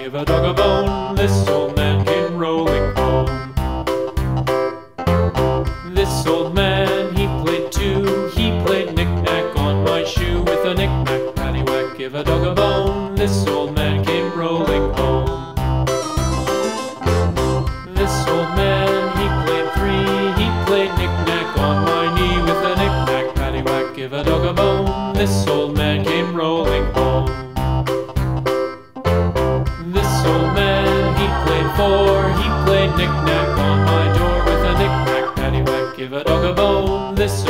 give a dog a bone. This old man came rolling home. This old man, he played too. He played knick-knack on my shoe. With a knick-knack, paddywhack, give a dog a bone. This old man came rolling home. This old man, he played three. He played knick-knack on my knee. With a knick-knack, paddywhack, give a dog a bone. This old man came rolling home. This old man, he played four. He played knick-knack on my door. With a knick-knack, paddywhack, give a dog a bone. This